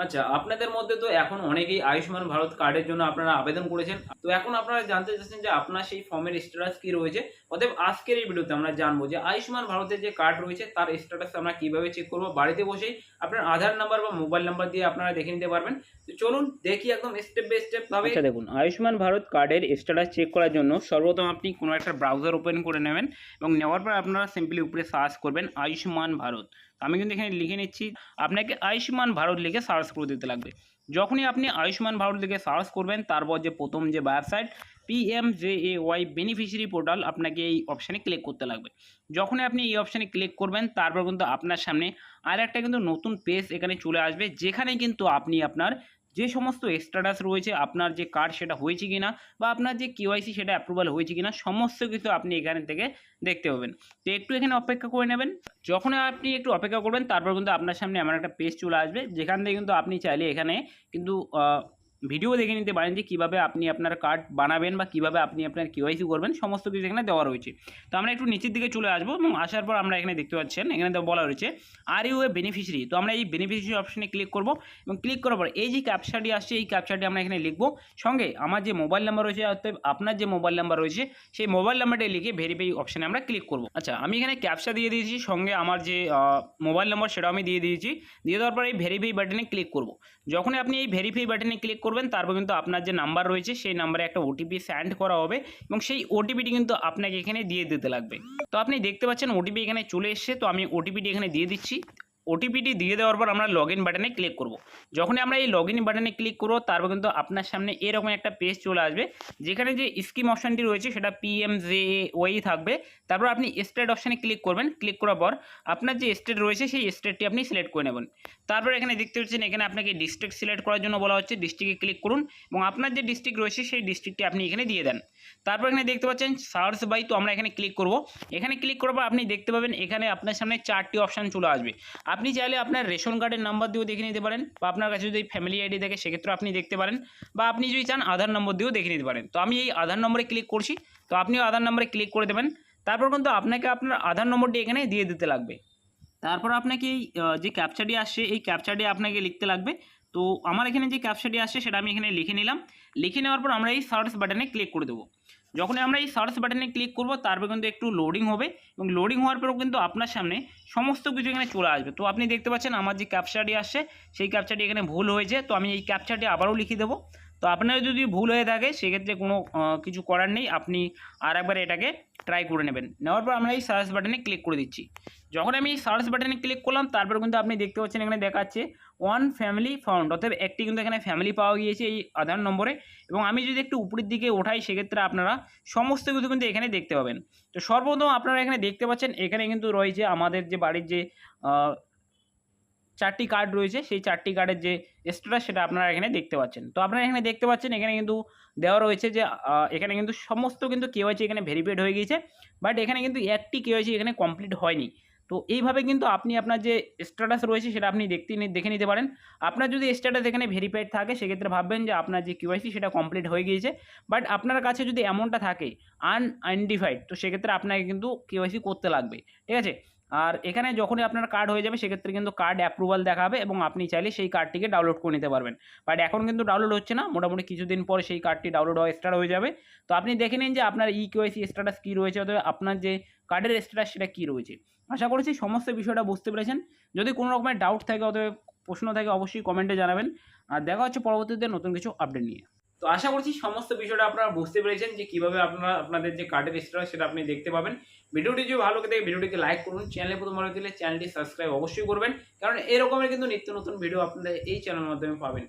আচ্ছা, আপনাদের মধ্যে তো এখন অনেকেই আয়ুষ্মান ভারত কার্ডের জন্য আপনারা আবেদন করেছেন। তো এখন আপনারা জানতে চাচ্ছেন যে আপনার সেই ফর্মের স্ট্যাটাস কি রয়েছে? অতএব আজকের এই ভিডিওতে আমরা জানবো যে আয়ুষ্মান ভারতের যে কার্ড রয়েছে তার স্ট্যাটাস আমরা কিভাবে চেক করব? বাড়িতে বসেই আপনার আধার নাম্বার বা মোবাইল নাম্বার দিয়ে আপনারা দেখে নিতে পারবেন। তো চলুন দেখি একদম স্টেপ বাই স্টেপ ভাবে। আচ্ছা দেখুন, আয়ুষ্মান ভারত কার্ডের স্ট্যাটাস চেক করার জন্য সর্বপ্রথম আপনি কোনো একটা ব্রাউজার ওপেন করে নেবেন এবং নেওয়ার পর আপনারা সিম্পলি উপরে সার্চ করবেন আয়ুষ্মান ভারত। আমি কিন্তু এখানে লিখে নিচ্ছি, আপনাকে আয়ুষ্মান ভারত লিখে সার্চ করে দিতে লাগবে। যখনই আপনি আয়ুষ্মান ভারত লিখে সার্চ করবেন তারপর যে প্রথম যে ওয়েবসাইট পিএমজেএওয়াই বেনিফিশিয়ারি পোর্টাল, আপনাকে এই অপশানে ক্লিক করতে লাগবে। যখনই আপনি এই অপশানে ক্লিক করবেন তারপর কিন্তু আপনার সামনে আর একটা কিন্তু নতুন পেজ এখানে চলে আসবে, যেখানে কিন্তু আপনি আপনার যে সমস্ত স্ট্যাটাস রয়েছে, আপনার যে কার্ড সেটা হয়েছে কিনা বা আপনার যে কেওয়াইসি সেটা অ্যাপ্রুভাল হয়েছে কিনা, সমস্ত কিছু আপনি এখানে থেকে দেখতে পাবেন। তো একটু এখানে অপেক্ষা করে নেবেন। যখন আপনি একটু অপেক্ষা করবেন তারপর কিন্তু আপনার সামনে এমন একটা পেজ চলে আসবে, যেখান থেকে কিন্তু আপনি চাইলে এখানে কিন্তু ভিডিও দেখে নিতে পারেন যে কীভাবে আপনি আপনার কার্ড বানাবেন বা কীভাবে আপনি আপনার কেওয়াইসি করবেন, সমস্ত কিছু এখানে দেওয়া রয়েছে। তো আমরা একটু নিচের দিকে চলে আসবো এবং আসার পর আমরা এখানে দেখতে পাচ্ছেন এখানে বলা রয়েছে আর ইউ এ বেনিফিশিয়ারি। তো আমরা এই বেনিফিশিয়ারি অপশানে ক্লিক করব এবং ক্লিক করার পর এই যে ক্যাপচাটি আসছে এই ক্যাপচাটি আমরা এখানে লিখবো। সঙ্গে আমার যে মোবাইল নাম্বার রয়েছে অর্থাৎ আপনার যে মোবাইল নাম্বার রয়েছে সেই মোবাইল নাম্বারটা লিখে ভেরিফাই অপশানে আমরা ক্লিক করব। আচ্ছা, আমি এখানে ক্যাপচা দিয়ে দিয়েছি, সঙ্গে আমার যে মোবাইল নাম্বার সেটাও আমি দিয়ে দিয়েছি। দিয়ে দেওয়ার পর এই ভেরিফাই বাটনে ক্লিক করব। যখনই আপনি এই ভেরিফাই বাটনে ক্লিক করবেন তারপর কিন্তু আপনার যে নাম্বার রয়েছে সেই নাম্বারে একটা ওটিপি সেন্ড করা হবে এবং সেই ওটিপিটি কিন্তু আপনাকে এখানে দিয়ে দিতে লাগবে। তো আপনি দেখতে পাচ্ছেন ওটিপি এখানে চলে এসছে। তো আমি ওটিপিটি এখানে দিয়ে দিচ্ছি। ওটিপিটি দিয়ে দেওয়ার পর আমরা লগ ইন বাটনে ক্লিক করব। যখনই আমরা এই লগ ইন বাটনে ক্লিক করব তারপর কিন্তু আপনার সামনে এরকম একটা পেজ চলে আসবে, যেখানে যে স্কিম অপশানটি রয়েছে সেটা পিএমজেওয়াই থাকবে। তারপর আপনি স্টেট অপশানে ক্লিক করবেন। ক্লিক করার পর আপনার যে স্টেট রয়েছে সেই স্টেটটি আপনি সিলেক্ট করে নেবেন। তারপর এখানে দেখতে পাচ্ছেন এখানে আপনাকে ডিস্ট্রিক্ট সিলেক্ট করার জন্য বলা হচ্ছে, ডিস্ট্রিক্টে ক্লিক করুন এবং আপনার যে ডিস্ট্রিক্ট রয়েছে সেই ডিস্ট্রিক্টটি আপনি এখানে দিয়ে দেন। তারপর এখানে দেখতে পাচ্ছেন সার্চ বাই, তো আমরা এখানে ক্লিক করব। এখানে ক্লিক করার পর আপনি দেখতে পাবেন এখানে আপনার সামনে 4টি অপশান চলে আসবে। আপনি চাইলে আপনার রেশন কার্ডের নাম্বার দিয়েও দেখে নিতে পারেন, বা আপনার কাছে যদি ফ্যামিলি আইডি থাকে সেক্ষেত্রে আপনি দেখতে পারেন, বা আপনি যদি চান আধার নম্বর দিয়েও দেখে নিতে পারেন। তো আমি এই আধার নম্বরে ক্লিক করছি, তো আপনিও আধার নম্বরে ক্লিক করে দেবেন। তারপর কিন্তু আপনাকে আপনার আধার নম্বরটি এখানে দিয়ে দিতে লাগবে। তারপর আপনাকে এই যে ক্যাপচাটি আসছে এই ক্যাপচাটি আপনাকে লিখতে লাগবে। তো আমার এখানে যে ক্যাপচাটি আসছে সেটা আমি এখানে লিখে নিলাম। লিখে নেওয়ার পর আমরা এই সার্চ বাটনে ক্লিক করে দেবো। যখনই আমরা এই সার্চ বাটনে ক্লিক করব তারপর কিন্তু একটু লোডিং হবে এবং লোডিং হওয়ার পরেও কিন্তু আপনার সামনে সমস্ত কিছু এখানে চলে আসবে। তো আপনি দেখতে পাচ্ছেন আমার যে ক্যাপচাটি আসছে সেই ক্যাপচাটি এখানে ভুল হয়েছে। তো আমি এই ক্যাপচাটি আবারও লিখে দেবো। তো আপনার যদি ভুল হয়ে থাকে সেক্ষেত্রে কোনো কিছু করার নেই, আপনি আর একবার এটাকে ট্রাই করে নেবেন। নেওয়ার পর আমরা এই সার্চ বাটনে ক্লিক করে দিচ্ছি। যখন আমি এই সার্চ বাটনে ক্লিক করলাম তারপর কিন্তু আপনি দেখতে পাচ্ছেন এখানে দেখাচ্ছে ওয়ান ফ্যামিলি ফাউন্ড, অর্থাৎ একটি কিন্তু এখানে ফ্যামিলি পাওয়া গিয়েছে এই আধার নম্বরে। এবং আমি যদি একটু উপরের দিকে ওঠাই সেক্ষেত্রে আপনারা সমস্ত কিছু কিন্তু এখানে দেখতে পাবেন। তো সর্বপ্রথম আপনারা এখানে দেখতে পাচ্ছেন এখানে কিন্তু রয়েছে আমাদের যে বাড়ির যে 4টি কার্ড রয়েছে সেই 4টি কার্ডের যে স্ট্যাটাস সেটা আপনারা এখানে দেখতে পাচ্ছেন। তো আপনারা এখানে দেখতে পাচ্ছেন এখানে কিন্তু দেওয়া রয়েছে যে এখানে কিন্তু সমস্ত কিন্তু কেওয়াইসি এখানে ভেরিফাইড হয়ে গিয়েছে, বাট এখানে কিন্তু একটি কেওয়াইসি এখানে কমপ্লিট হয়নি। তো এইভাবে কিন্তু আপনি আপনার যে স্ট্যাটাস রয়েছে সেটা আপনি দেখে নিতে পারেন। আপনার যদি স্ট্যাটাস এখানে ভেরিফাইড থাকে সেক্ষেত্রে ভাববেন যে আপনার যে কেওয়াইসি সেটা কমপ্লিট হয়ে গিয়েছে, বাট আপনার কাছে যদি এমনটা থাকে আনআইডেন্টিফাইড, তো সেক্ষেত্রে আপনাকে কিন্তু কেওয়াইসি করতে লাগবে, ঠিক আছে। আর এখানে যখনই আপনার কার্ড হয়ে যাবে সেক্ষেত্রে কিন্তু কার্ড অ্যাপ্রুভাল দেখাবে এবং আপনি চাইলে সেই কার্ডটিকে ডাউনলোড করে নিতে পারবেন। বাট এখন কিন্তু ডাউনলোড হচ্ছে না, মোটামুটি কিছুদিন পরে সেই কার্ডটি ডাউনলোড হওয়া স্টার্ট হয়ে যাবে। তো আপনি দেখে নিন যে আপনার কেওয়াইসি স্ট্যাটাস কী রয়েছে, অথবা আপনার যে কার্ডের স্ট্যাটাস সেটা কী রয়েছে। আশা করছি সমস্ত বিষয়টা বুঝতে পেরেছেন। যদি কোনো রকমের ডাউট থাকে অথবা প্রশ্ন থাকে অবশ্যই কমেন্টে জানাবেন। আর দেখা হচ্ছে পরবর্তীতে নতুন কিছু আপডেট নিয়ে। তো আশা করছি সমস্ত বিষয়টা আপনারা বুঝতে পেরেছেন যে কীভাবে আপনারা আপনাদের যে কার্ডের স্ট্যাটাস সেটা আপনি দেখতে পাবেন। ভিডিওটি যদি ভালো লাগে ভিডিওটিকে লাইক করুন, চ্যানেলে প্রথমবার হলে চ্যানেলটি সাবস্ক্রাইব অবশ্যই করবেন, কারণ এরকমের কিন্তু নিত্য নতুন ভিডিও আপনাদের এই চ্যানেলের মাধ্যমে পাবেন।